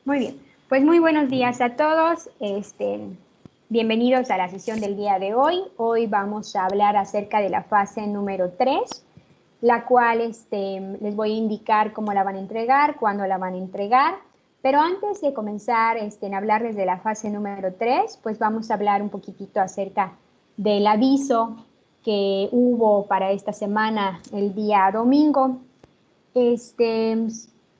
Muy bien, pues muy buenos días a todos. Bienvenidos a la sesión del día de hoy. Hoy vamos a hablar acerca de la fase número 3, la cual les voy a indicar cómo la van a entregar, cuándo la van a entregar. Pero antes de comenzar a hablarles de la fase número 3, pues vamos a hablar un poquitito acerca del aviso que hubo para esta semana el día domingo.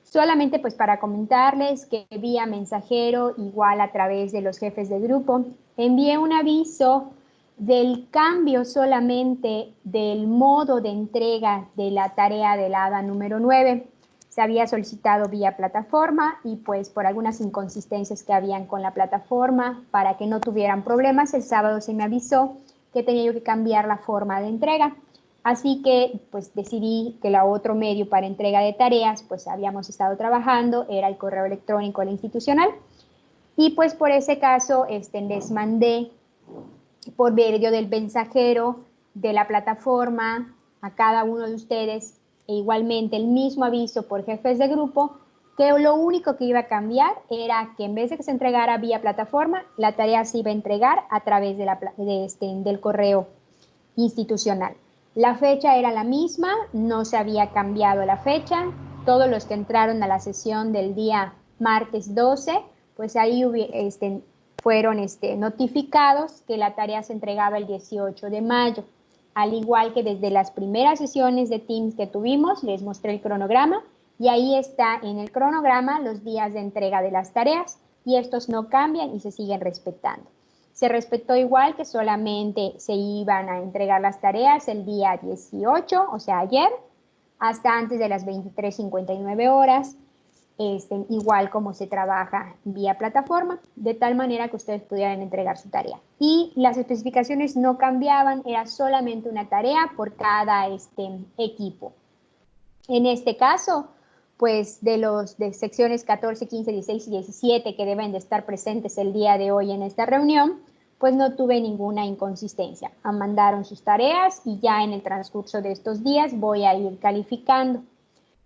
Solamente pues para comentarles que vía mensajero, igual a través de los jefes de grupo, envié un aviso del cambio solamente del modo de entrega de la tarea del HADA número 9. Se había solicitado vía plataforma y pues por algunas inconsistencias que habían con la plataforma, para que no tuvieran problemas, el sábado se me avisó que tenía yo que cambiar la forma de entrega. Así que pues decidí que el otro medio para entrega de tareas, pues habíamos estado trabajando, era el correo electrónico del institucional. Y pues por ese caso les mandé por medio del mensajero de la plataforma a cada uno de ustedes, e igualmente el mismo aviso por jefes de grupo, que lo único que iba a cambiar era que en vez de que se entregara vía plataforma, la tarea se iba a entregar a través del correo institucional. La fecha era la misma, no se había cambiado la fecha. Todos los que entraron a la sesión del día martes 12, pues ahí fueron notificados que la tarea se entregaba el 18 de mayo. Al igual que desde las primeras sesiones de Teams que tuvimos, les mostré el cronograma y ahí está en el cronograma los días de entrega de las tareas y estos no cambian y se siguen respetando. Se respetó igual que solamente se iban a entregar las tareas el día 18, o sea, ayer, hasta antes de las 23:59 horas, igual como se trabaja vía plataforma, de tal manera que ustedes pudieran entregar su tarea. Y las especificaciones no cambiaban, era solamente una tarea por cada equipo. En este caso, pues de los de secciones 14, 15, 16 y 17 que deben de estar presentes el día de hoy en esta reunión, pues no tuve ninguna inconsistencia. Mandaron sus tareas y ya en el transcurso de estos días voy a ir calificando.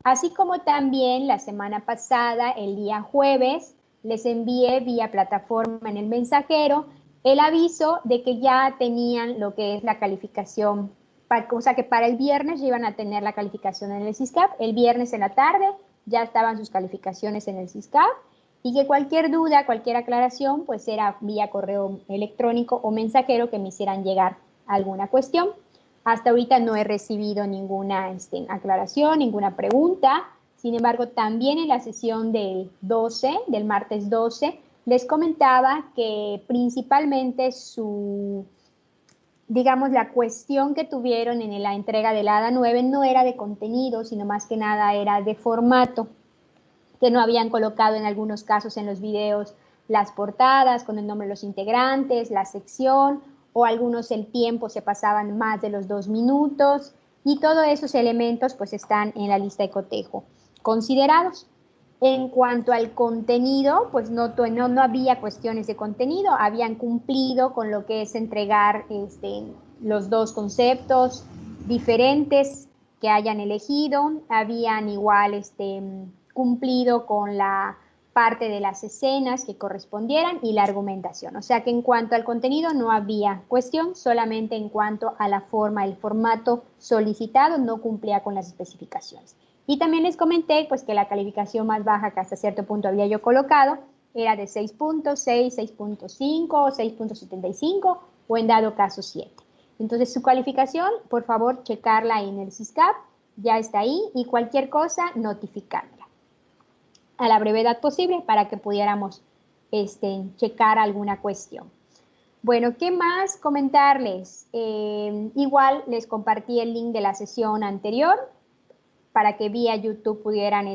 Así como también la semana pasada, el día jueves, les envié vía plataforma en el mensajero el aviso de que ya tenían lo que es la calificación, o sea que para el viernes ya iban a tener la calificación en el SYSCAP, el viernes en la tarde ya estaban sus calificaciones en el SYSCAP y que cualquier duda, cualquier aclaración, pues era vía correo electrónico o mensajero que me hicieran llegar alguna cuestión. Hasta ahorita no he recibido ninguna aclaración, ninguna pregunta. Sin embargo, también en la sesión del martes 12, les comentaba que principalmente digamos, la cuestión que tuvieron en la entrega del HADA 9 no era de contenido, sino más que nada era de formato, que no habían colocado en algunos casos en los videos las portadas con el nombre de los integrantes, la sección, o algunos el tiempo se pasaban más de los 2 minutos, y todos esos elementos pues están en la lista de cotejo considerados. En cuanto al contenido, pues no había cuestiones de contenido, habían cumplido con lo que es entregar los dos conceptos diferentes que hayan elegido, habían igual cumplido con la parte de las escenas que correspondieran y la argumentación. O sea que en cuanto al contenido no había cuestión, solamente en cuanto a la forma, el formato solicitado no cumplía con las especificaciones. Y también les comenté pues que la calificación más baja que hasta cierto punto había yo colocado era de 6.6, 6.5, 6.75 o en dado caso 7. Entonces su calificación, por favor, checarla en el SYSCAP, ya está ahí y cualquier cosa notificármela a la brevedad posible para que pudiéramos checar alguna cuestión. Bueno, ¿qué más comentarles? Igual les compartí el link de la sesión anterior para que vía YouTube pudieran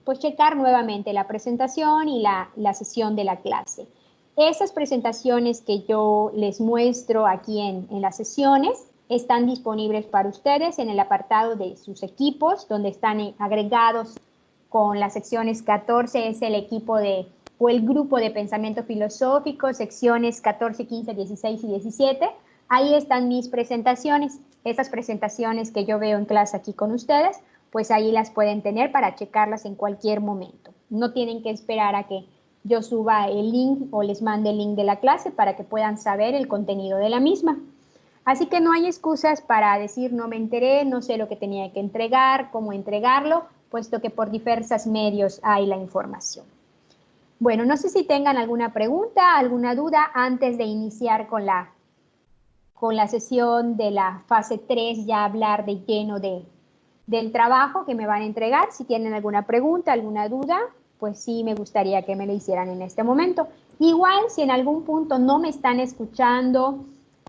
pues checar nuevamente la presentación y la sesión de la clase. Esas presentaciones que yo les muestro aquí en las sesiones están disponibles para ustedes en el apartado de sus equipos, donde están agregados con las secciones 14, es el equipo o el grupo de pensamiento filosófico, secciones 14, 15, 16 y 17. Ahí están mis presentaciones, estas presentaciones que yo veo en clase aquí con ustedes, pues ahí las pueden tener para checarlas en cualquier momento. No tienen que esperar a que yo suba el link o les mande el link de la clase para que puedan saber el contenido de la misma. Así que no hay excusas para decir no me enteré, no sé lo que tenía que entregar, cómo entregarlo, puesto que por diversos medios hay la información. Bueno, no sé si tengan alguna pregunta, alguna duda antes de iniciar con la sesión de la fase 3, ya hablar de lleno del trabajo que me van a entregar. Si tienen alguna pregunta, alguna duda, pues sí me gustaría que me lo hicieran en este momento. Igual, si en algún punto no me están escuchando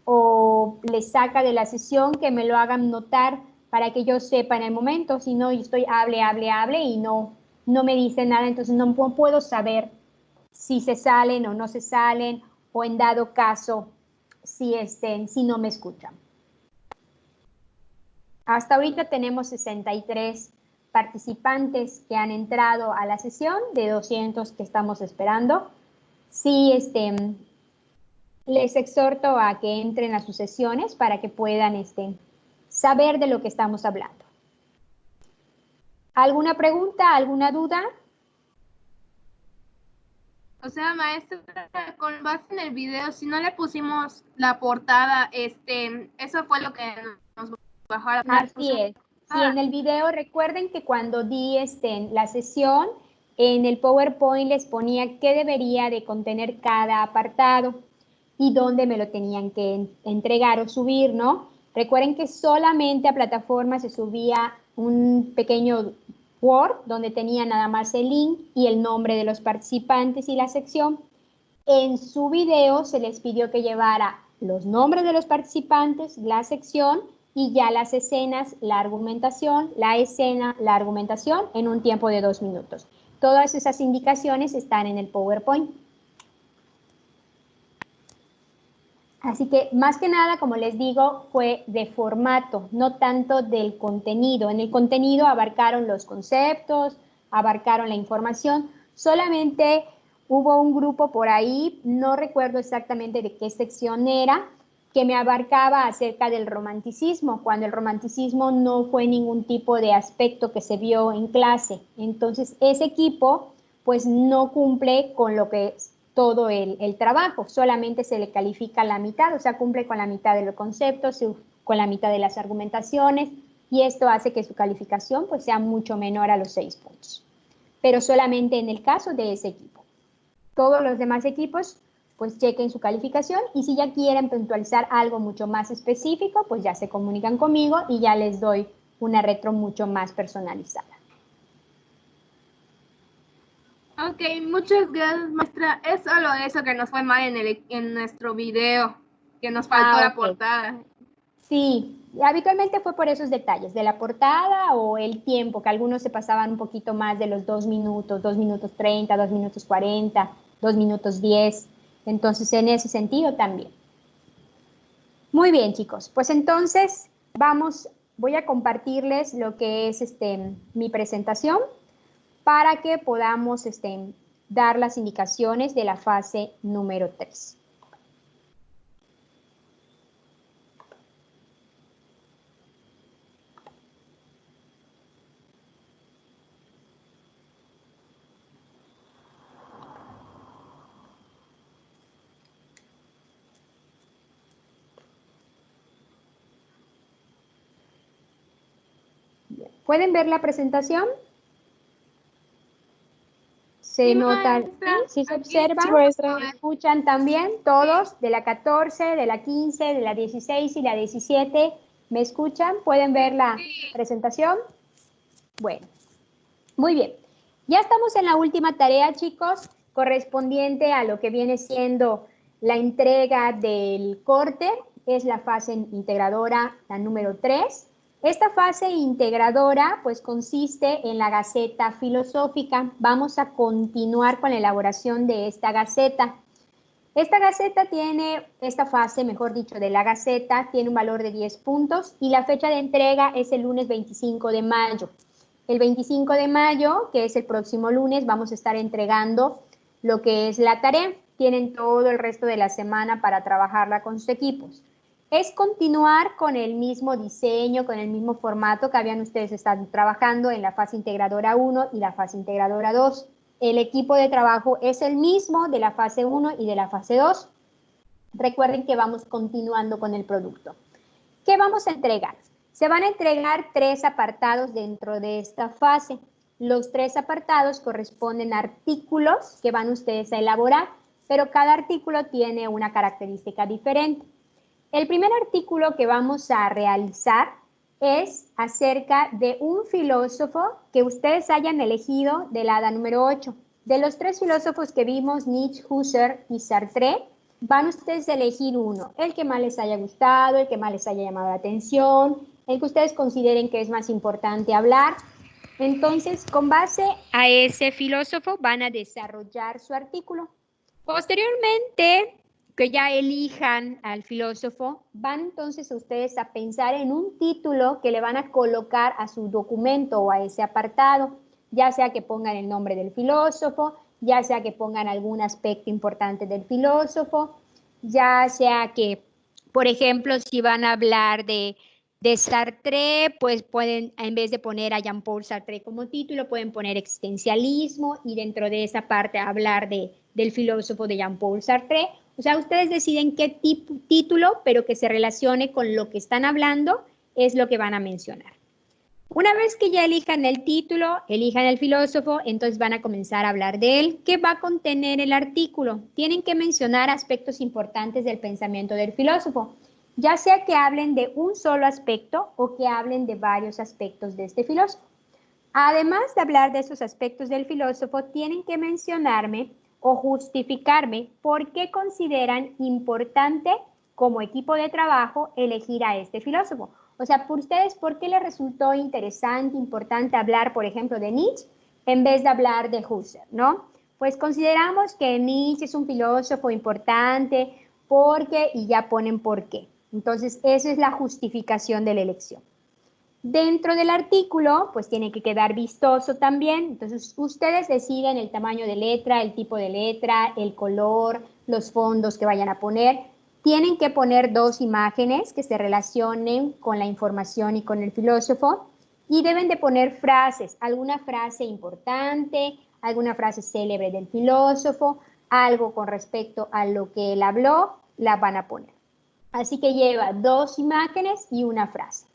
o les saca de la sesión, que me lo hagan notar para que yo sepa en el momento. Si no, yo estoy hable y no me dicen nada, entonces no puedo saber si se salen o no se salen, o en dado caso, si no me escuchan. Hasta ahorita tenemos 63 participantes que han entrado a la sesión, de 200 que estamos esperando. Sí, les exhorto a que entren a sus sesiones para que puedan saber de lo que estamos hablando. ¿Alguna pregunta, alguna duda? O sea, maestra, con base en el video, si no le pusimos la portada, eso fue lo que nos bajó a la Así es. Sí, en el video, recuerden que cuando di la sesión, en el PowerPoint les ponía qué debería de contener cada apartado y dónde me lo tenían que entregar o subir, ¿no? Recuerden que solamente a plataforma se subía un pequeño Word donde tenía nada más el link y el nombre de los participantes y la sección. En su video se les pidió que llevara los nombres de los participantes, la sección y ya las escenas, la argumentación, la escena, la argumentación en un tiempo de 2 minutos. Todas esas indicaciones están en el PowerPoint. Así que más que nada, como les digo, fue de formato, no tanto del contenido. En el contenido abarcaron los conceptos, abarcaron la información, solamente hubo un grupo por ahí, no recuerdo exactamente de qué sección era, que me abarcaba acerca del romanticismo, cuando el romanticismo no fue ningún tipo de aspecto que se vio en clase. Entonces, ese equipo pues no cumple con lo que es todo el trabajo, solamente se le califica la mitad, o sea, cumple con la mitad de los conceptos, con la mitad de las argumentaciones, y esto hace que su calificación pues sea mucho menor a los 6 puntos. Pero solamente en el caso de ese equipo. Todos los demás equipos pues chequen su calificación y si ya quieren puntualizar algo mucho más específico, pues ya se comunican conmigo y ya les doy una retro mucho más personalizada. Ok, muchas gracias, maestra. Es solo eso que nos fue mal en nuestro video, que nos faltó la portada. Sí, habitualmente fue por esos detalles, de la portada o el tiempo, que algunos se pasaban un poquito más de los 2 minutos, 2 minutos 30, 2 minutos 40, 2 minutos 10. Entonces, en ese sentido también. Muy bien, chicos. Pues entonces, voy a compartirles lo que es mi presentación para que podamos dar las indicaciones de la fase número 3. ¿Pueden ver la presentación? ¿Se Sí, nota? maestra. ¿Sí se Aquí. observa? Sí, maestra. ¿Me escuchan también todos? De la 14, de la 15, de la 16 y la 17. ¿Me escuchan? ¿Pueden ver la presentación? Bueno, muy bien. Ya estamos en la última tarea, chicos, correspondiente a lo que viene siendo la entrega del corte. Es la fase integradora, la número 3. Esta fase integradora pues consiste en la Gaceta Filosófica. Vamos a continuar con la elaboración de esta Gaceta. Esta fase, mejor dicho, de la Gaceta, tiene un valor de 10 puntos y la fecha de entrega es el lunes 25 de mayo. El 25 de mayo, que es el próximo lunes, vamos a estar entregando lo que es la tarea. Tienen todo el resto de la semana para trabajarla con sus equipos. Es continuar con el mismo diseño, con el mismo formato que habían ustedes estado trabajando en la fase integradora 1 y la fase integradora 2. el equipo de trabajo es el mismo de la fase 1 y de la fase 2. Recuerden que vamos continuando con el producto. ¿Qué vamos a entregar? Se van a entregar 3 apartados dentro de esta fase. Los 3 apartados corresponden a artículos que van ustedes a elaborar, pero cada artículo tiene una característica diferente. El primer artículo que vamos a realizar es acerca de un filósofo que ustedes hayan elegido de la hada número 8. De los 3 filósofos que vimos, Nietzsche, Husserl y Sartre, van ustedes a elegir uno, el que más les haya gustado, el que más les haya llamado la atención, el que ustedes consideren que es más importante hablar. Entonces, con base a ese filósofo van a desarrollar su artículo. Posteriormente, que ya elijan al filósofo, van entonces ustedes a pensar en un título que le van a colocar a su documento o a ese apartado, ya sea que pongan el nombre del filósofo, ya sea que pongan algún aspecto importante del filósofo, ya sea que, por ejemplo, si van a hablar de Sartre, pues pueden, en vez de poner a Jean-Paul Sartre como título, pueden poner existencialismo y dentro de esa parte hablar del filósofo de Jean-Paul Sartre. O sea, ustedes deciden qué título, pero que se relacione con lo que están hablando, es lo que van a mencionar. Una vez que ya elijan el título, elijan el filósofo, entonces van a comenzar a hablar de él. ¿Qué va a contener el artículo? Tienen que mencionar aspectos importantes del pensamiento del filósofo, ya sea que hablen de un solo aspecto o que hablen de varios aspectos de este filósofo. Además de hablar de esos aspectos del filósofo, tienen que mencionarme o justificarme por qué consideran importante como equipo de trabajo elegir a este filósofo. O sea, por ustedes, ¿por qué les resultó interesante, importante hablar, por ejemplo, de Nietzsche en vez de hablar de Husserl, ¿no? Pues consideramos que Nietzsche es un filósofo importante porque, y ya ponen por qué. Entonces, esa es la justificación de la elección. Dentro del artículo, pues tiene que quedar vistoso también. Entonces, ustedes deciden el tamaño de letra, el tipo de letra, el color, los fondos que vayan a poner. Tienen que poner 2 imágenes que se relacionen con la información y con el filósofo. Y deben de poner frases, alguna frase importante, alguna frase célebre del filósofo, algo con respecto a lo que él habló, la van a poner. Así que lleva 2 imágenes y una frase.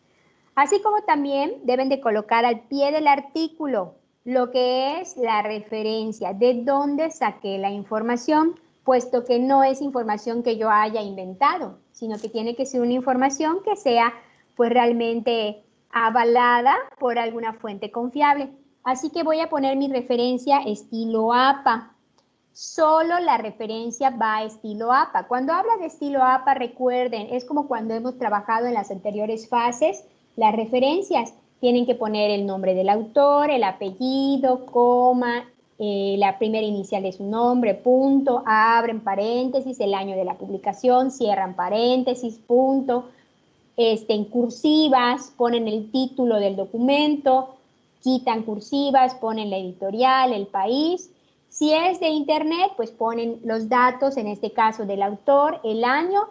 Así como también deben de colocar al pie del artículo lo que es la referencia, de dónde saqué la información, puesto que no es información que yo haya inventado, sino que tiene que ser una información que sea pues realmente avalada por alguna fuente confiable. Así que voy a poner mi referencia estilo APA. Solo la referencia va a estilo APA. Cuando habla de estilo APA, recuerden, es como cuando hemos trabajado en las anteriores fases. Las referencias tienen que poner el nombre del autor, el apellido, coma, la primera inicial de su nombre, punto, abren paréntesis, el año de la publicación, cierran paréntesis, punto, en cursivas, ponen el título del documento, quitan cursivas, ponen la editorial, el país. Si es de internet, pues ponen los datos, en este caso del autor, el año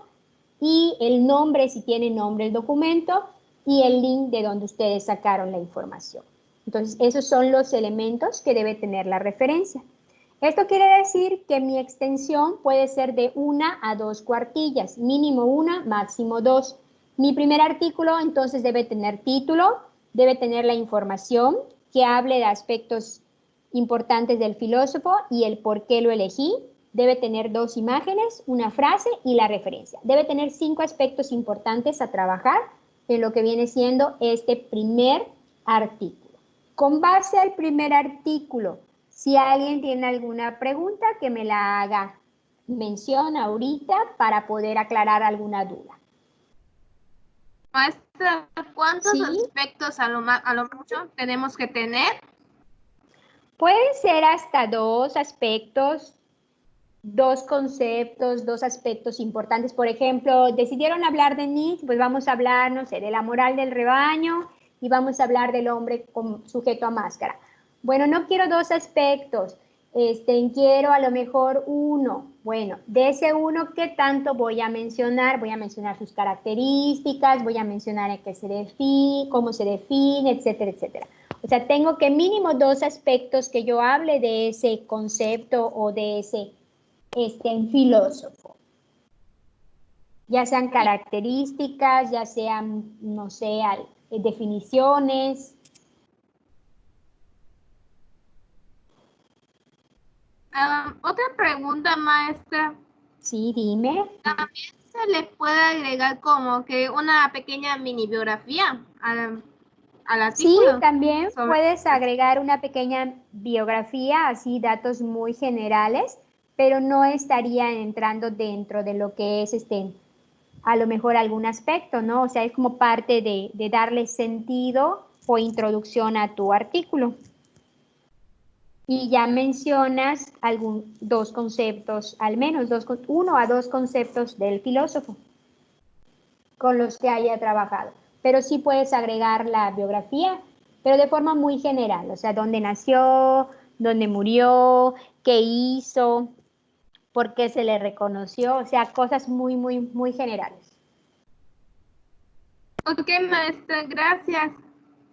y el nombre, si tiene nombre el documento, y el link de donde ustedes sacaron la información. Entonces, esos son los elementos que debe tener la referencia. Esto quiere decir que mi extensión puede ser de 1 a 2 cuartillas, mínimo 1, máximo 2. Mi primer artículo entonces debe tener título, debe tener la información que hable de aspectos importantes del filósofo y el por qué lo elegí. Debe tener 2 imágenes, una frase y la referencia. Debe tener 5 aspectos importantes a trabajar en lo que viene siendo este primer artículo. Con base al primer artículo, si alguien tiene alguna pregunta, que me la haga mención ahorita para poder aclarar alguna duda. Maestra, ¿cuántos ¿Sí? aspectos a lo mucho tenemos que tener? Pueden ser hasta 2 aspectos, 2 conceptos, 2 aspectos importantes. Por ejemplo, decidieron hablar de Nietzsche, pues vamos a hablar, no sé, de la moral del rebaño y vamos a hablar del hombre sujeto a máscara. Bueno, no quiero 2 aspectos, quiero a lo mejor 1. Bueno, de ese 1, ¿qué tanto voy a mencionar? Voy a mencionar sus características, voy a mencionar en qué se define, cómo se define, etcétera, etcétera. O sea, tengo que mínimo 2 aspectos que yo hable de ese concepto o de ese filósofo. Ya sean características, ya sean, no sé, definiciones. Otra pregunta, maestra. Sí, dime. También se le puede agregar como que una pequeña mini biografía al Sí, artículo. también Sobre... puedes agregar una pequeña biografía, así datos muy generales, pero no estaría entrando dentro de lo que es a lo mejor algún aspecto, ¿no? O sea, es como parte de darle sentido o introducción a tu artículo. Y ya mencionas dos conceptos, al menos 1 a 2 conceptos del filósofo con los que haya trabajado. Pero sí puedes agregar la biografía, pero de forma muy general, o sea, dónde nació, dónde murió, qué hizo, por qué se le reconoció, o sea, cosas muy, muy, muy generales. Ok, maestra, gracias.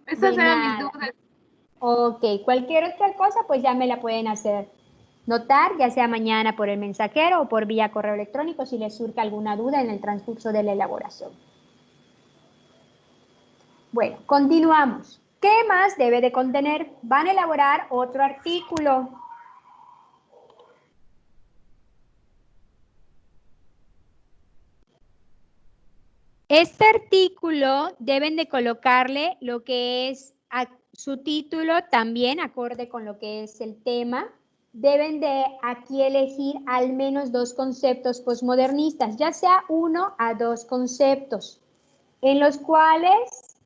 De Esas eran mis nada. dudas. Ok, cualquier otra cosa, pues ya me la pueden hacer notar, ya sea mañana por el mensajero o por vía correo electrónico si les surge alguna duda en el transcurso de la elaboración. Bueno, continuamos. ¿Qué más debe de contener? Van a elaborar otro artículo. Este artículo deben de colocarle lo que es su título también acorde con lo que es el tema. Deben de aquí elegir al menos 2 conceptos posmodernistas, ya sea 1 a 2 conceptos, en los cuales,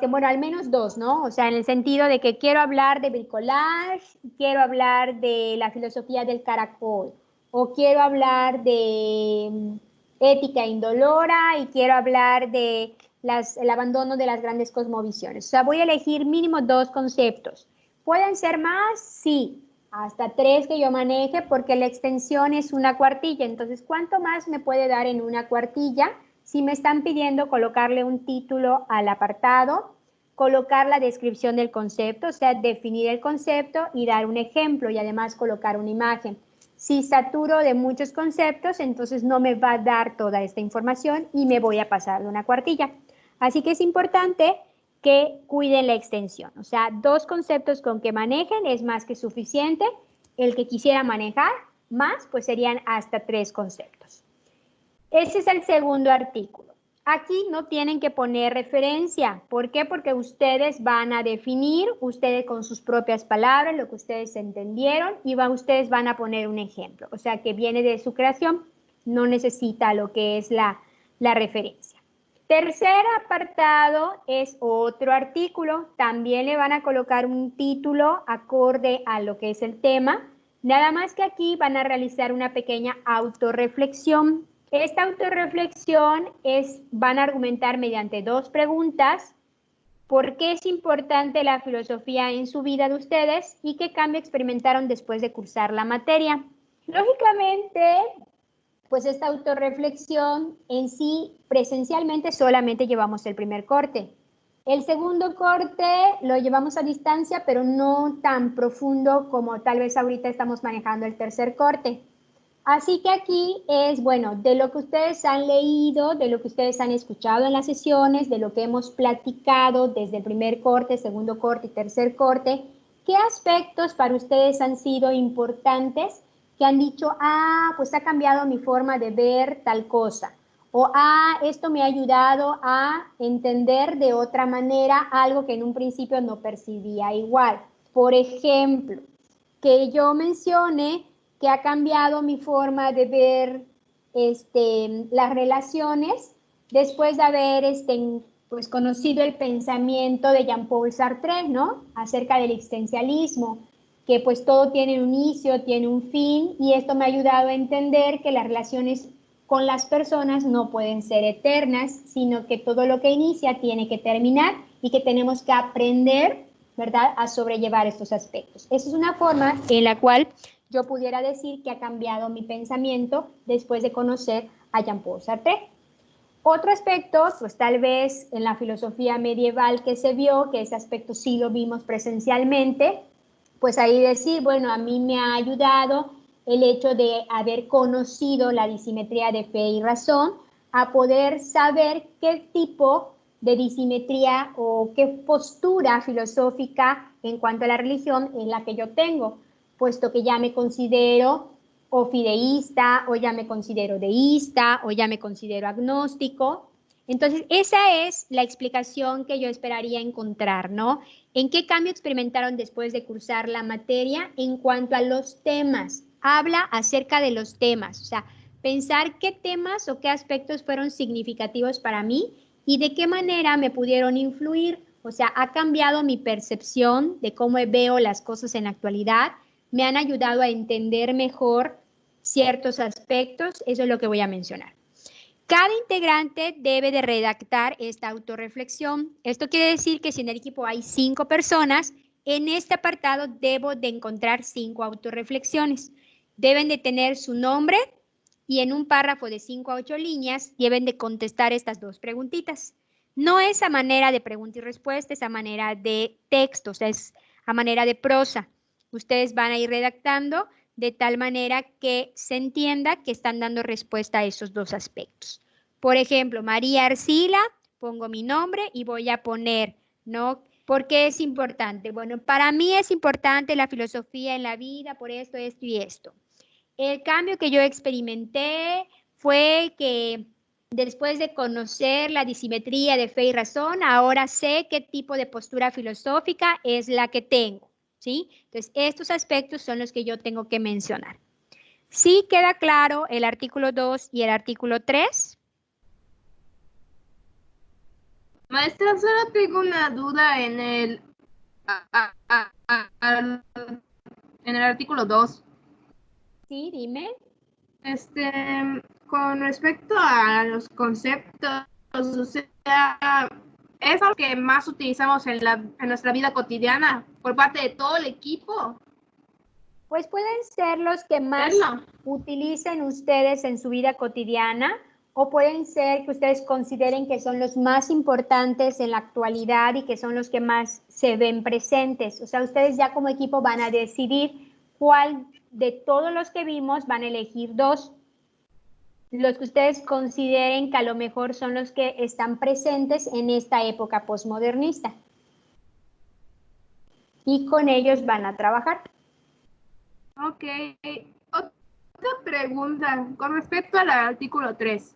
bueno, al menos 2, ¿no? O sea, en el sentido de que quiero hablar de bricolage, quiero hablar de la filosofía del caracol, o quiero hablar de ética indolora y quiero hablar de el abandono de las grandes cosmovisiones. O sea, voy a elegir mínimo 2 conceptos. ¿Pueden ser más? Sí, hasta 3 que yo maneje porque la extensión es una cuartilla. Entonces, ¿cuánto más me puede dar en una cuartilla? Si me están pidiendo colocarle un título al apartado, colocar la descripción del concepto, o sea, definir el concepto y dar un ejemplo y además colocar una imagen. Si saturo de muchos conceptos, entonces no me va a dar toda esta información y me voy a pasar de una cuartilla. Así que es importante que cuiden la extensión. O sea, 2 conceptos con que manejen es más que suficiente. El que quisiera manejar más, pues serían hasta 3 conceptos. Ese es el segundo artículo. Aquí no tienen que poner referencia. ¿Por qué? Porque ustedes van a definir, ustedes con sus propias palabras, lo que ustedes entendieron y ustedes van a poner un ejemplo. O sea, que viene de su creación, no necesita lo que es la referencia. Tercer apartado es otro artículo. También le van a colocar un título acorde a lo que es el tema. Nada más que aquí van a realizar una pequeña autorreflexión. Esta autorreflexión van a argumentar mediante 2 preguntas. ¿Por qué es importante la filosofía en su vida de ustedes y qué cambio experimentaron después de cursar la materia? Lógicamente, pues esta autorreflexión en sí, presencialmente solamente llevamos el primer corte. El segundo corte lo llevamos a distancia, pero no tan profundo como tal vez ahorita estamos manejando el tercer corte. Así que aquí es, bueno, de lo que ustedes han leído, de lo que ustedes han escuchado en las sesiones, de lo que hemos platicado desde el primer corte, segundo corte y tercer corte, ¿qué aspectos para ustedes han sido importantes que han dicho, pues ha cambiado mi forma de ver tal cosa? O, esto me ha ayudado a entender de otra manera algo que en un principio no percibía igual. Por ejemplo, que yo mencione que ha cambiado mi forma de ver las relaciones después de haber pues, conocido el pensamiento de Jean-Paul Sartre, ¿no? Acerca del existencialismo, que pues todo tiene un inicio, tiene un fin, y esto me ha ayudado a entender que las relaciones con las personas no pueden ser eternas, sino que todo lo que inicia tiene que terminar y que tenemos que aprender, ¿verdad?, a sobrellevar estos aspectos. Esa es una forma en la cual yo pudiera decir que ha cambiado mi pensamiento después de conocer a Jean-Paul Sartre. Otro aspecto, pues tal vez en la filosofía medieval que se vio, que ese aspecto sí lo vimos presencialmente, pues ahí decir, bueno, a mí me ha ayudado el hecho de haber conocido la disimetría de fe y razón, a poder saber qué tipo de disimetría o qué postura filosófica en cuanto a la religión es la que yo tengo, puesto que ya me considero o fideísta, o ya me considero deísta, o ya me considero agnóstico. Entonces, esa es la explicación que yo esperaría encontrar, ¿no? ¿En qué cambio experimentaron después de cursar la materia en cuanto a los temas? Habla acerca de los temas, o sea, pensar qué temas o qué aspectos fueron significativos para mí y de qué manera me pudieron influir, o sea, ha cambiado mi percepción de cómo veo las cosas en la actualidad, me han ayudado a entender mejor ciertos aspectos, eso es lo que voy a mencionar. Cada integrante debe de redactar esta autorreflexión. Esto quiere decir que si en el equipo hay 5 personas, en este apartado debo de encontrar 5 autorreflexiones. Deben de tener su nombre y en un párrafo de 5 a 8 líneas deben de contestar estas 2 preguntitas. No es a manera de pregunta y respuesta, es a manera de texto, o sea, es a manera de prosa. Ustedes van a ir redactando de tal manera que se entienda que están dando respuesta a esos 2 aspectos. Por ejemplo, María Arcila, pongo mi nombre y voy a poner, ¿no? ¿Por qué es importante? Bueno, para mí es importante la filosofía en la vida por esto, esto y esto. El cambio que yo experimenté fue que después de conocer la disimetría de fe y razón, ahora sé qué tipo de postura filosófica es la que tengo, ¿sí? Entonces, estos aspectos son los que yo tengo que mencionar. ¿Sí queda claro el artículo 2 y el artículo 3? Maestra, solo tengo una duda en el, en el artículo 2. Sí, dime. Este, con respecto a los conceptos, o sea, es lo que más utilizamos en nuestra vida cotidiana por parte de todo el equipo. Pues pueden ser los que más utilicen ustedes en su vida cotidiana o pueden ser que ustedes consideren que son los más importantes en la actualidad y que son los que más se ven presentes. O sea, ustedes ya como equipo van a decidir cuál de todos los que vimos van a elegir 2. Los que ustedes consideren que a lo mejor son los que están presentes en esta época posmodernista. Y con ellos van a trabajar. Ok. Otra pregunta con respecto al artículo 3.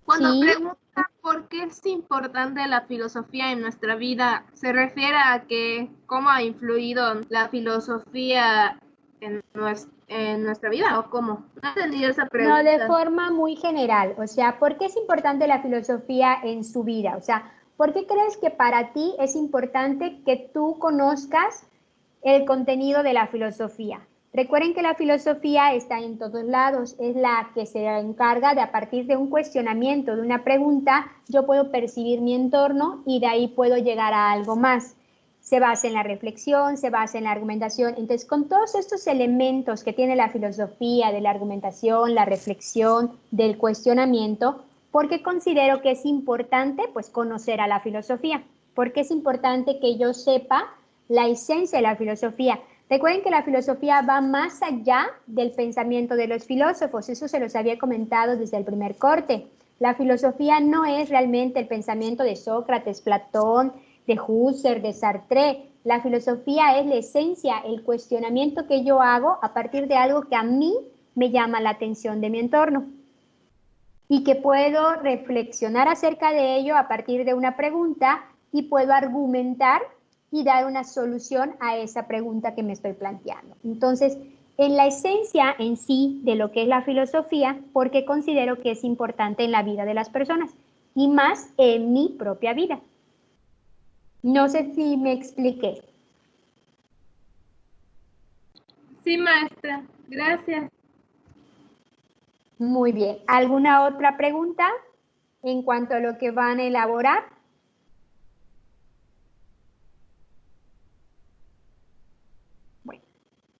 Cuando ¿Sí? pregunta por qué es importante la filosofía en nuestra vida, ¿se refiere a que cómo ha influido la filosofía en nuestra vida o cómo? No entendí esa pregunta. No, de forma muy general. O sea, ¿por qué es importante la filosofía en su vida? O sea, ¿por qué crees que para ti es importante que tú conozcas el contenido de la filosofía? Recuerden que la filosofía está en todos lados, es la que se encarga de a partir de un cuestionamiento, de una pregunta, yo puedo percibir mi entorno y de ahí puedo llegar a algo más. Se basa en la reflexión, se basa en la argumentación. Entonces, con todos estos elementos que tiene la filosofía de la argumentación, la reflexión, del cuestionamiento, ¿por qué considero que es importante? Pues conocer a la filosofía. ¿Por qué es importante que yo sepa la esencia de la filosofía? Recuerden que la filosofía va más allá del pensamiento de los filósofos, eso se los había comentado desde el primer corte. La filosofía no es realmente el pensamiento de Sócrates, Platón, de Husserl, de Sartre. La filosofía es la esencia, el cuestionamiento que yo hago a partir de algo que a mí me llama la atención de mi entorno y que puedo reflexionar acerca de ello a partir de una pregunta y puedo argumentar y dar una solución a esa pregunta que me estoy planteando. Entonces, en la esencia en sí de lo que es la filosofía, porque considero que es importante en la vida de las personas y más en mi propia vida. No sé si me expliqué. Sí, maestra. Gracias. Muy bien. ¿Alguna otra pregunta en cuanto a lo que van a elaborar? Bueno,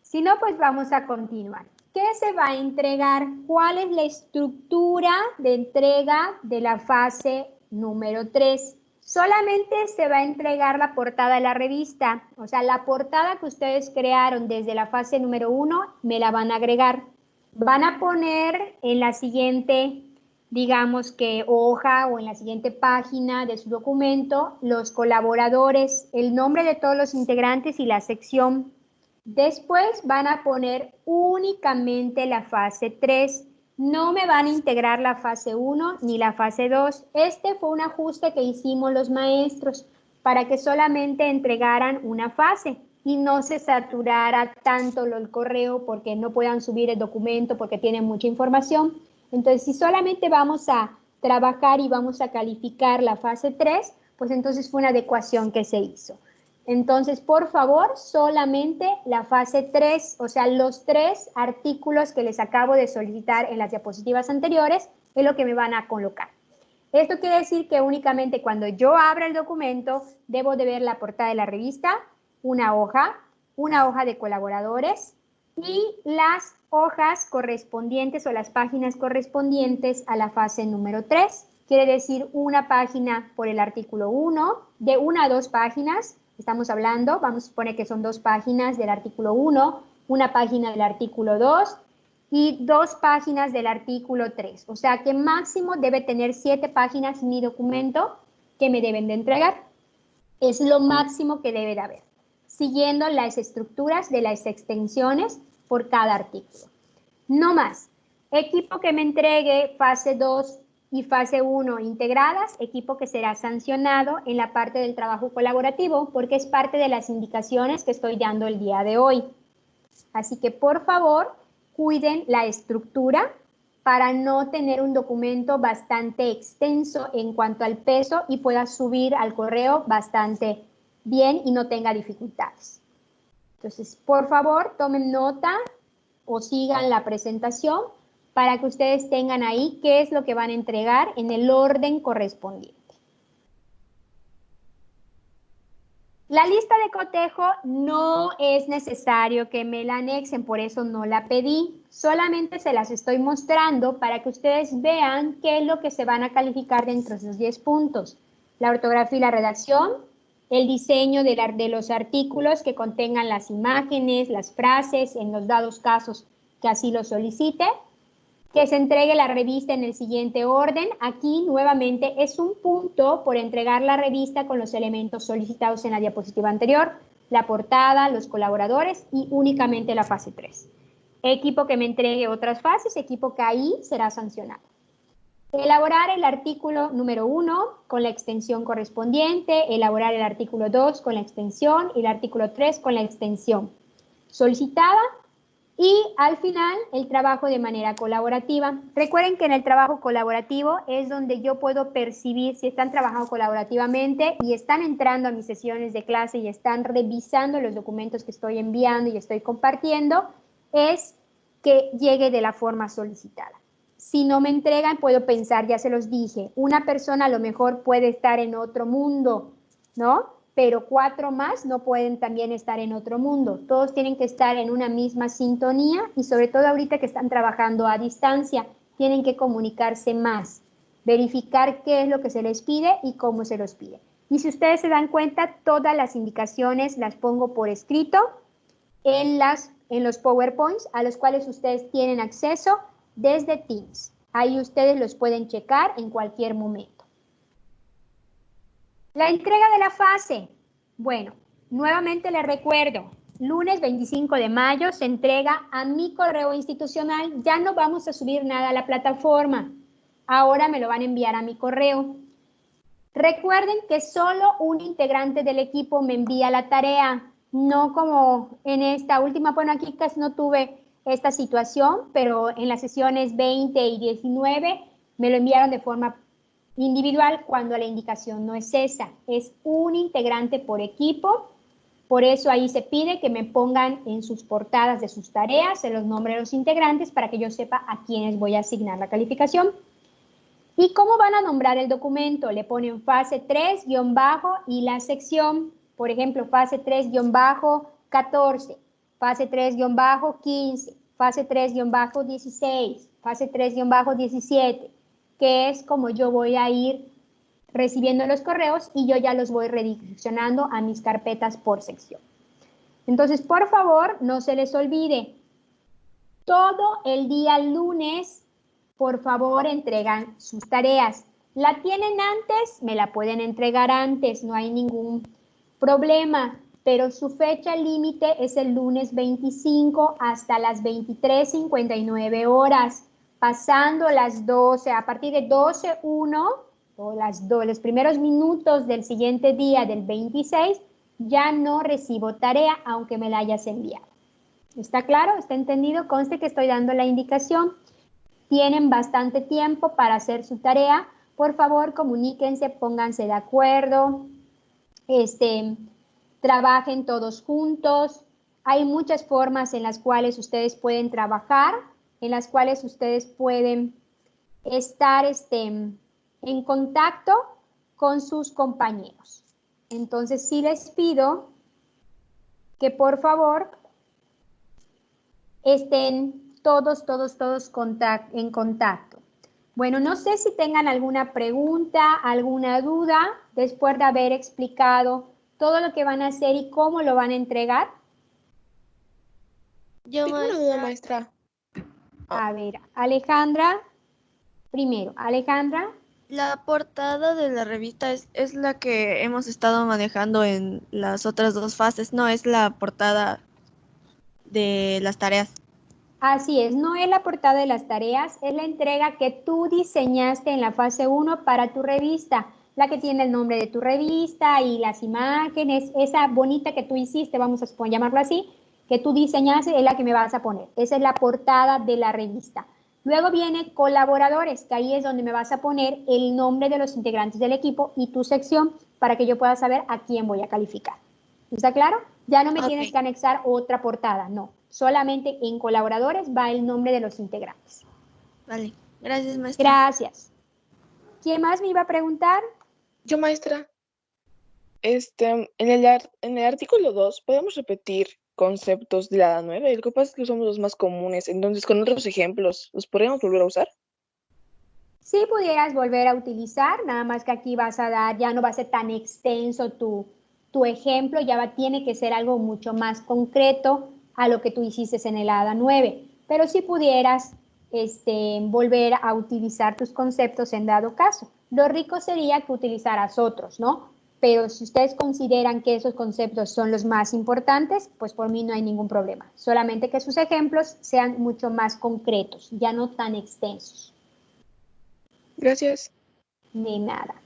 si no, pues vamos a continuar. ¿qué se va a entregar? ¿Cuál es la estructura de entrega de la fase número 3? Solamente se va a entregar la portada de la revista, o sea, la portada que ustedes crearon desde la fase número 1 me la van a agregar. Van a poner en la siguiente, digamos que hoja o en la siguiente página de su documento los colaboradores, el nombre de todos los integrantes y la sección. Después van a poner únicamente la fase 3. No me van a integrar la fase 1 ni la fase 2. Este fue un ajuste que hicimos los maestros para que solamente entregaran una fase y no se saturara tanto el correo porque no puedan subir el documento porque tienen mucha información. Entonces, si solamente vamos a trabajar y vamos a calificar la fase 3, pues entonces fue una adecuación que se hizo. Entonces, por favor, solamente la fase 3, o sea, los 3 artículos que les acabo de solicitar en las diapositivas anteriores, es lo que me van a colocar. Esto quiere decir que únicamente cuando yo abra el documento, debo de ver la portada de la revista, una hoja de colaboradores y las hojas correspondientes o las páginas correspondientes a la fase número 3. Quiere decir una página por el artículo 1, de 1 a 2 páginas, estamos hablando, vamos a suponer que son 2 páginas del artículo 1, una página del artículo 2 y 2 páginas del artículo 3. O sea que máximo debe tener 7 páginas mi documento que me deben de entregar. Es lo máximo que debe de haber, siguiendo las estructuras de las extensiones por cada artículo. No más. Equipo que me entregue fase 2 y fase 1 integradas, equipo que será sancionado en la parte del trabajo colaborativo porque es parte de las indicaciones que estoy dando el día de hoy. Así que por favor, cuiden la estructura para no tener un documento bastante extenso en cuanto al peso y pueda subir al correo bastante bien y no tenga dificultades. Entonces, por favor, tomen nota o sigan la presentación para que ustedes tengan ahí qué es lo que van a entregar en el orden correspondiente. La lista de cotejo no es necesario que me la anexen, por eso no la pedí. Solamente se las estoy mostrando para que ustedes vean qué es lo que se van a calificar dentro de los 10 puntos. La ortografía y la redacción, el diseño de los artículos que contengan las imágenes, las frases, en los dados casos que así lo solicite, que se entregue la revista en el siguiente orden. Aquí nuevamente es un punto por entregar la revista con los elementos solicitados en la diapositiva anterior, la portada, los colaboradores y únicamente la fase 3. Equipo que me entregue otras fases, equipo que ahí será sancionado. Elaborar el artículo número 1 con la extensión correspondiente, elaborar el artículo 2 con la extensión y el artículo 3 con la extensión solicitada. Y al final, el trabajo de manera colaborativa. Recuerden que en el trabajo colaborativo es donde yo puedo percibir si están trabajando colaborativamente y están entrando a mis sesiones de clase y están revisando los documentos que estoy enviando y estoy compartiendo, es que llegue de la forma solicitada. Si no me entregan, puedo pensar, ya se los dije, una persona a lo mejor puede estar en otro mundo, ¿no? Pero 4 más no pueden también estar en otro mundo. Todos tienen que estar en una misma sintonía y sobre todo ahorita que están trabajando a distancia, tienen que comunicarse más, verificar qué es lo que se les pide y cómo se los pide. Y si ustedes se dan cuenta, todas las indicaciones las pongo por escrito en los PowerPoints a los cuales ustedes tienen acceso desde Teams. Ahí ustedes los pueden checar en cualquier momento. La entrega de la fase. Bueno, nuevamente les recuerdo, lunes 25 de mayo se entrega a mi correo institucional. Ya no vamos a subir nada a la plataforma. Ahora me lo van a enviar a mi correo. Recuerden que solo un integrante del equipo me envía la tarea, no como en esta última. Bueno, aquí casi no tuve esta situación, pero en las sesiones 20 y 19 me lo enviaron de forma individual cuando la indicación no es esa, es un integrante por equipo. Por eso ahí se pide que me pongan en sus portadas de sus tareas, en los nombres de los integrantes para que yo sepa a quiénes voy a asignar la calificación. ¿Y cómo van a nombrar el documento? Le ponen fase 3- y la sección, por ejemplo, fase 3-14, fase 3-15, fase 3-16, fase 3-17, que es como yo voy a ir recibiendo los correos y yo ya los voy redireccionando a mis carpetas por sección. Entonces, por favor, no se les olvide, todo el día lunes, por favor, entregan sus tareas. ¿La tienen antes? Me la pueden entregar antes, no hay ningún problema, pero su fecha límite es el lunes 25 hasta las 23:59 horas, pasando las 12, a partir de 12:01 o los primeros minutos del siguiente día del 26, ya no recibo tarea, aunque me la hayas enviado. ¿Está claro? ¿Está entendido? Conste que estoy dando la indicación. Tienen bastante tiempo para hacer su tarea. Por favor, comuníquense, pónganse de acuerdo, trabajen todos juntos. Hay muchas formas en las cuales ustedes pueden trabajar, en las cuales ustedes pueden estar en contacto con sus compañeros. Entonces, sí les pido que por favor estén todos en contacto. Bueno, no sé si tengan alguna pregunta, alguna duda, después de haber explicado todo lo que van a hacer y cómo lo van a entregar. Yo, Tengo una duda, maestra. A ver, Alejandra, primero, Alejandra. la portada de la revista es la que hemos estado manejando en las otras dos fases, no es la portada de las tareas. Así es, no es la portada de las tareas, es la entrega que tú diseñaste en la fase 1 para tu revista, la que tiene el nombre de tu revista y las imágenes, esa bonita que tú hiciste, vamos a llamarlo así, que tú diseñaste es la que me vas a poner. Esa es la portada de la revista. Luego viene colaboradores, que ahí es donde me vas a poner el nombre de los integrantes del equipo y tu sección para que yo pueda saber a quién voy a calificar. ¿Está claro? Ya no me tienes que anexar otra portada, no. Solamente en colaboradores va el nombre de los integrantes. Vale, gracias, maestra. Gracias. ¿Quién más me iba a preguntar? Yo, maestra. En el artículo 2 podemos repetir conceptos de la edad 9. Lo que pasa es que usamos los más comunes, entonces con otros ejemplos, ¿los podríamos volver a usar? Sí pudieras volver a utilizar, nada más que aquí vas a dar, ya no va a ser tan extenso tu ejemplo, tiene que ser algo mucho más concreto a lo que tú hiciste en el ADA 9, pero sí pudieras volver a utilizar tus conceptos en dado caso. Lo rico sería que utilizaras otros, ¿no? Pero si ustedes consideran que esos conceptos son los más importantes, pues por mí no hay ningún problema. Solamente que sus ejemplos sean mucho más concretos, ya no tan extensos. Gracias. De nada.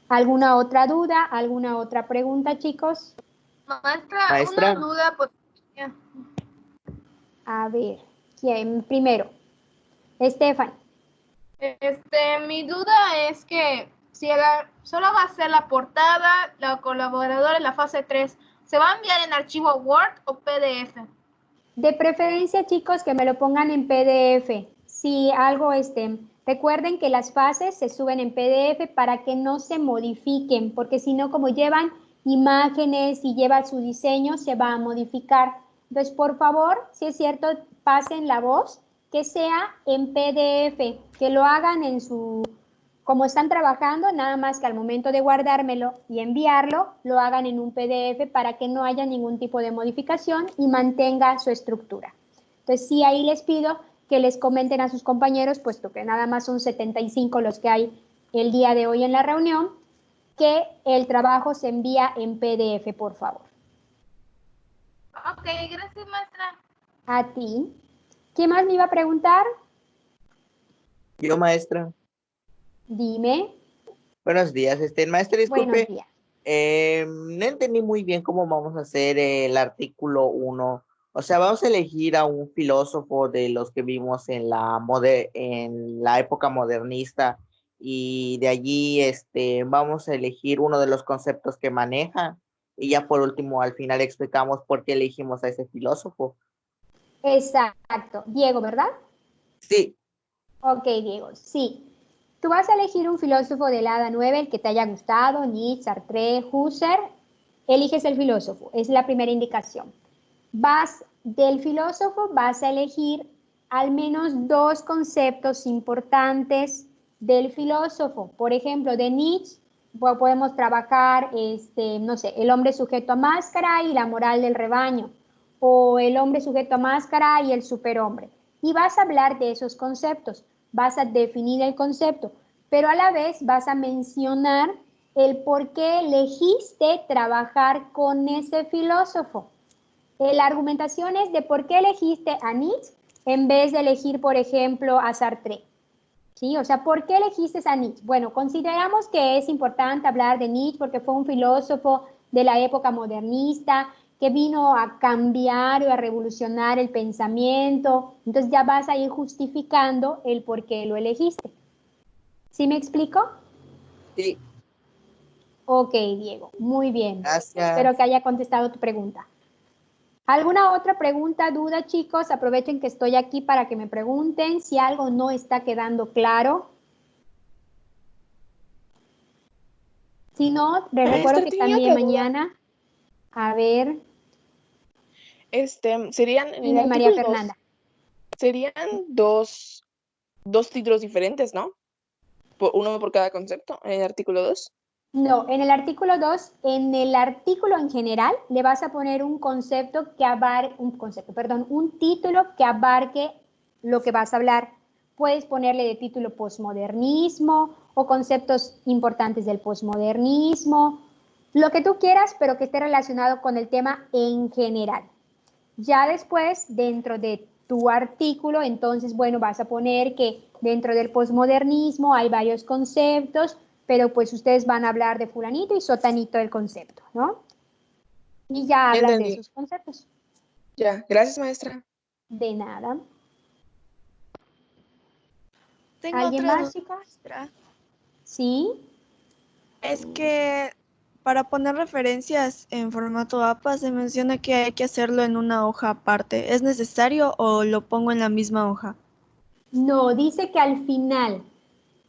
¿Alguna otra duda? ¿Alguna otra pregunta, chicos? Maestra, una duda. A ver, ¿quién primero? Estefan. Mi duda es que si solo va a ser la portada, la colaboradora en la fase 3, ¿se va a enviar en archivo Word o PDF? De preferencia, chicos, que me lo pongan en PDF. Si algo recuerden que las fases se suben en PDF para que no se modifiquen, porque si no, como llevan imágenes y lleva su diseño, se va a modificar. Entonces, por favor, si es cierto, pasen la voz, que sea en PDF, que lo hagan como están trabajando, nada más que al momento de guardármelo y enviarlo, lo hagan en un PDF para que no haya ningún tipo de modificación y mantenga su estructura. Entonces, sí, ahí les pido que les comenten a sus compañeros, puesto que nada más son 75 los que hay el día de hoy en la reunión, que el trabajo se envía en PDF, por favor. Ok, gracias, maestra. A ti. ¿Quién más me iba a preguntar? Yo, maestra. Dime. Buenos días, maestra, disculpe. Buenos días. No entendí muy bien cómo vamos a hacer el artículo 1. O sea, vamos a elegir a un filósofo de los que vimos en la época modernista y de allí vamos a elegir uno de los conceptos que maneja y ya por último al final explicamos por qué elegimos a ese filósofo. Exacto. Diego, ¿verdad? Sí. Ok, Diego, sí. Tú vas a elegir un filósofo del Hada 9, el que te haya gustado, Nietzsche, Sartre, Husserl. Eliges el filósofo, es la primera indicación. Del filósofo vas a elegir al menos 2 conceptos importantes del filósofo. Por ejemplo, de Nietzsche podemos trabajar, no sé, el hombre sujeto a máscara y la moral del rebaño, o el hombre sujeto a máscara y el superhombre. Y vas a hablar de esos conceptos, vas a definir el concepto, pero a la vez vas a mencionar el por qué elegiste trabajar con ese filósofo. La argumentación es de por qué elegiste a Nietzsche en vez de elegir, por ejemplo, a Sartre. ¿Sí? O sea, ¿por qué elegiste a Nietzsche? Bueno, consideramos que es importante hablar de Nietzsche porque fue un filósofo de la época modernista que vino a cambiar o a revolucionar el pensamiento. Entonces ya vas a ir justificando el por qué lo elegiste. ¿Sí me explico? Sí. Ok, Diego, muy bien. Gracias. Espero que haya contestado tu pregunta. ¿Alguna otra pregunta, duda, chicos? Aprovechen que estoy aquí para que me pregunten si algo no está quedando claro. Si no, les recuerdo que tenía también otra duda. mañana, a ver, Serían en el dime, María artículo 2, Fernanda. serían dos títulos diferentes, ¿no? Uno por cada concepto en el artículo 2. No, en el artículo 2, en el artículo en general, le vas a poner un concepto que abarque, un título que abarque lo que vas a hablar. Puedes ponerle de título posmodernismo o conceptos importantes del posmodernismo, lo que tú quieras, pero que esté relacionado con el tema en general. Ya después, dentro de tu artículo, entonces, bueno, vas a poner que dentro del posmodernismo hay varios conceptos, pero pues ustedes van a hablar de fulanito y sotanito del concepto, ¿no? Y ya hablas de esos conceptos. Ya, gracias, maestra. De nada. Tengo ¿Alguien otra más, duda, chicos? maestra. Sí. Es que para poner referencias en formato APA se menciona que hay que hacerlo en una hoja aparte. ¿Es necesario o lo pongo en la misma hoja? No, dice que al final,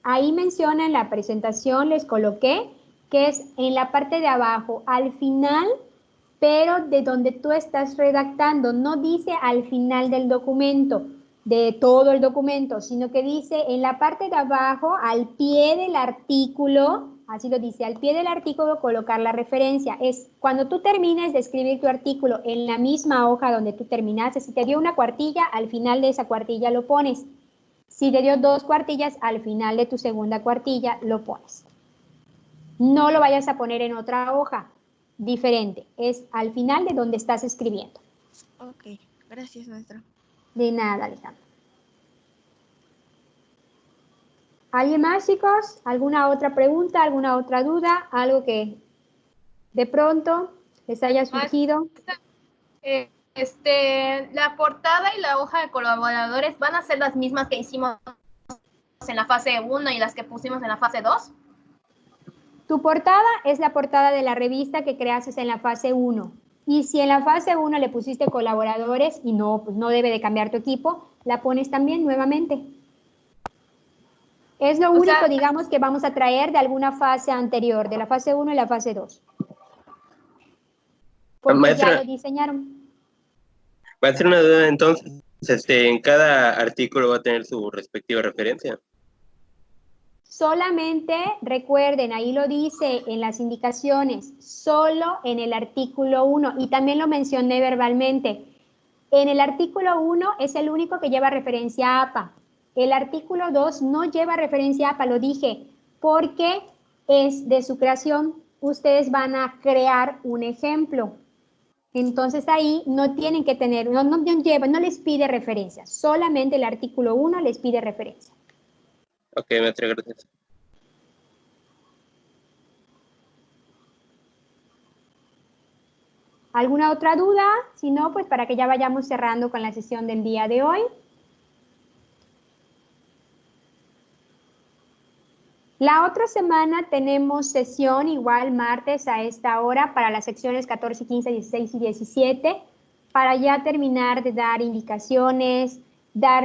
ahí menciona en la presentación, les coloqué, que es en la parte de abajo, al final, pero de donde tú estás redactando, no dice al final del documento, de todo el documento, sino que dice en la parte de abajo, al pie del artículo, así lo dice, al pie del artículo colocar la referencia. Es cuando tú termines de escribir tu artículo en la misma hoja donde tú terminaste, si te dio una cuartilla, al final de esa cuartilla lo pones. Si te dio 2 cuartillas, al final de tu segunda cuartilla lo pones. No lo vayas a poner en otra hoja diferente, es al final de donde estás escribiendo. Ok, gracias, maestra. De nada, Alejandro. ¿Alguien más, chicos? ¿Alguna otra pregunta, alguna otra duda? ¿Algo que de pronto les haya surgido? La portada y la hoja de colaboradores van a ser las mismas que hicimos en la fase 1 y las que pusimos en la fase 2. Tu portada es la portada de la revista que creaste en la fase 1. Y si en la fase 1 le pusiste colaboradores y no, pues no debe de cambiar tu equipo, la pones también nuevamente. Es lo único, digamos, que vamos a traer de alguna fase anterior, de la fase 1 y la fase 2. Porque Maestra, ya lo diseñaron. va a ser una duda entonces, en cada artículo va a tener su respectiva referencia. Solamente recuerden, ahí lo dice en las indicaciones, solo en el artículo 1, y también lo mencioné verbalmente. En el artículo 1 es el único que lleva referencia a APA. El artículo 2 no lleva referencia a APA, lo dije, porque es de su creación. Ustedes van a crear un ejemplo. Entonces ahí no tienen que tener, no les pide referencia, solamente el artículo 1 les pide referencia. Ok, maestra, gracias. ¿Alguna otra duda? Si no, pues para que ya vayamos cerrando con la sesión del día de hoy. La otra semana tenemos sesión igual martes a esta hora para las secciones 14, 15, 16 y 17 para ya terminar de dar indicaciones,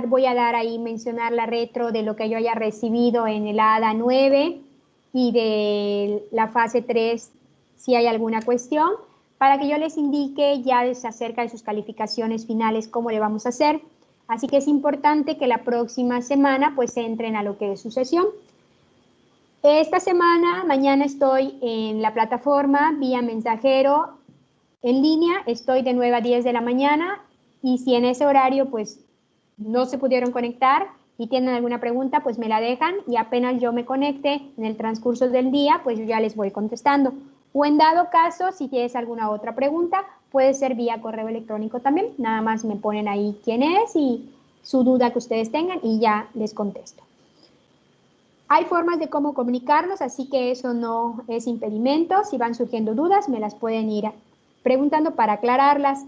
voy a dar ahí, mencionar la retro de lo que yo haya recibido en el ADA 9 y de la fase 3 si hay alguna cuestión. para que yo les indique ya acerca de sus calificaciones finales cómo le vamos a hacer. Así que es importante que la próxima semana pues entren a lo que es su sesión. Esta semana, mañana estoy en la plataforma vía mensajero en línea, estoy de 9 a 10 de la mañana y si en ese horario pues no se pudieron conectar y tienen alguna pregunta, pues me la dejan y apenas yo me conecte en el transcurso del día, pues yo ya les voy contestando. O en dado caso, si tienes alguna otra pregunta, puede ser vía correo electrónico también. Nada más me ponen ahí quién es y su duda que ustedes tengan y ya les contesto. Hay formas de cómo comunicarnos, así que eso no es impedimento. Si van surgiendo dudas, me las pueden ir preguntando para aclararlas.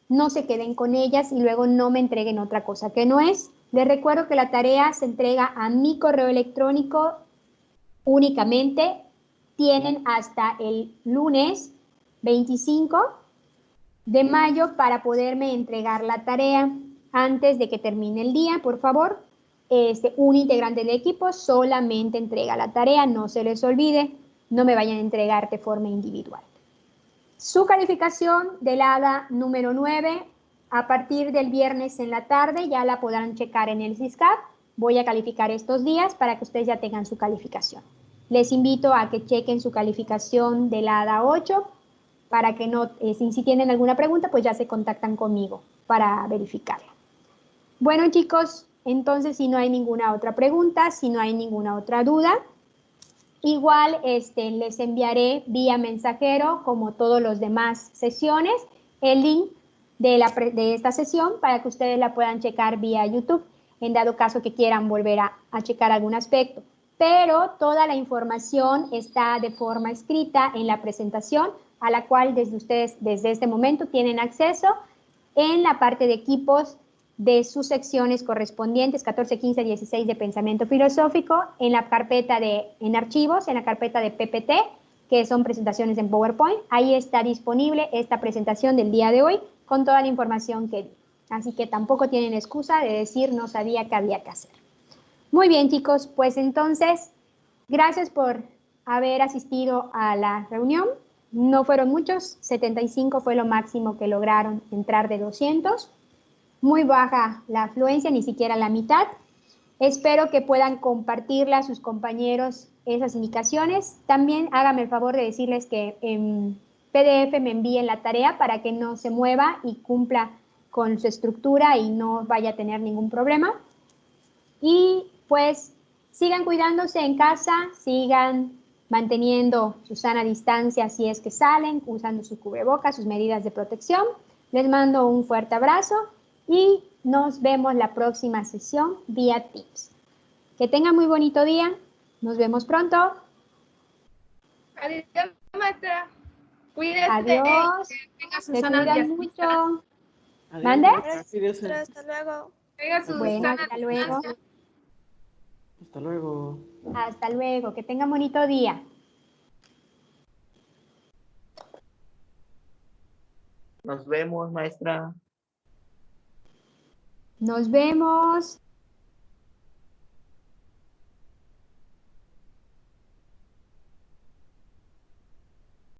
No se queden con ellas y luego no me entreguen otra cosa que no es. Les recuerdo que la tarea se entrega a mi correo electrónico únicamente. Tienen hasta el lunes 25 de mayo para poderme entregar la tarea antes de que termine el día, por favor. Un integrante del equipo solamente entrega la tarea, no se les olvide, no me vayan a entregar de forma individual. Su calificación del hada número 9, a partir del viernes en la tarde ya la podrán checar en el SISCAP. Voy a calificar estos días para que ustedes ya tengan su calificación. Les invito a que chequen su calificación del hada 8 para que no, si tienen alguna pregunta, pues ya se contactan conmigo para verificarla. Bueno, chicos, entonces si no hay ninguna otra pregunta, si no hay ninguna otra duda, igual les enviaré vía mensajero, como todos los demás sesiones, el link de esta sesión para que ustedes la puedan checar vía YouTube, en dado caso que quieran volver a checar algún aspecto. Pero toda la información está de forma escrita en la presentación, a la cual ustedes desde este momento tienen acceso en la parte de equipos de sus secciones correspondientes, 14, 15, 16 de pensamiento filosófico, en la carpeta en archivos, en la carpeta de PPT, que son presentaciones en PowerPoint. Ahí está disponible esta presentación del día de hoy con toda la información que di. Así que tampoco tienen excusa de decir no sabía qué había que hacer. Muy bien, chicos, pues entonces, gracias por haber asistido a la reunión. No fueron muchos, 75 fue lo máximo que lograron entrar de 200. Muy baja la afluencia, ni siquiera la mitad. Espero que puedan compartirla a sus compañeros esas indicaciones. También háganme el favor de decirles que en PDF me envíen la tarea para que no se mueva y cumpla con su estructura y no vaya a tener ningún problema. Y pues sigan cuidándose en casa, sigan manteniendo su sana distancia si es que salen, usando su cubrebocas, sus medidas de protección. Les mando un fuerte abrazo y nos vemos la próxima sesión vía Teams. Que tengan muy bonito día. Nos vemos pronto. Adiós, maestra. Cuídese. Adiós. Se cuidan mucho. ¿Mande? Hasta luego. Bueno, hasta luego. Hasta luego. Hasta luego. Que tengan bonito día. Nos vemos, maestra. Nos vemos.